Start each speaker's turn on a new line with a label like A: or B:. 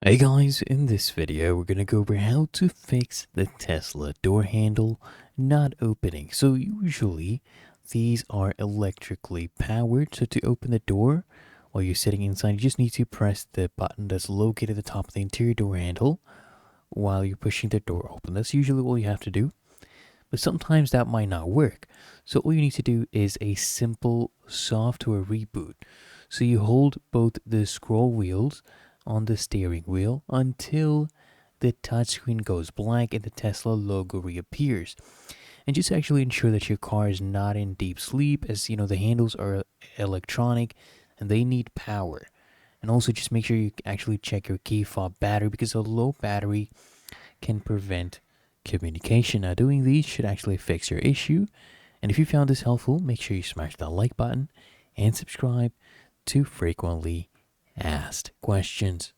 A: Hey guys, in this video we're gonna go over how to fix the Tesla door handle not opening. So usually these are electrically powered, so to open the door while you're sitting inside you just need to press the button that's located at the top of the interior door handle while you're pushing the door open. That's usually all you have to do, but sometimes that might not work. So all you need to do is a simple software reboot. So you hold both the scroll wheels on the steering wheel until the touchscreen goes blank and the Tesla logo reappears. And just actually ensure that your car is not in deep sleep, as you know the handles are electronic and they need power. And also just make sure you actually check your key fob battery, because a low battery can prevent communication. Now doing these should actually fix your issue. And if you found this helpful, make sure you smash that like button and subscribe to frequently asked questions.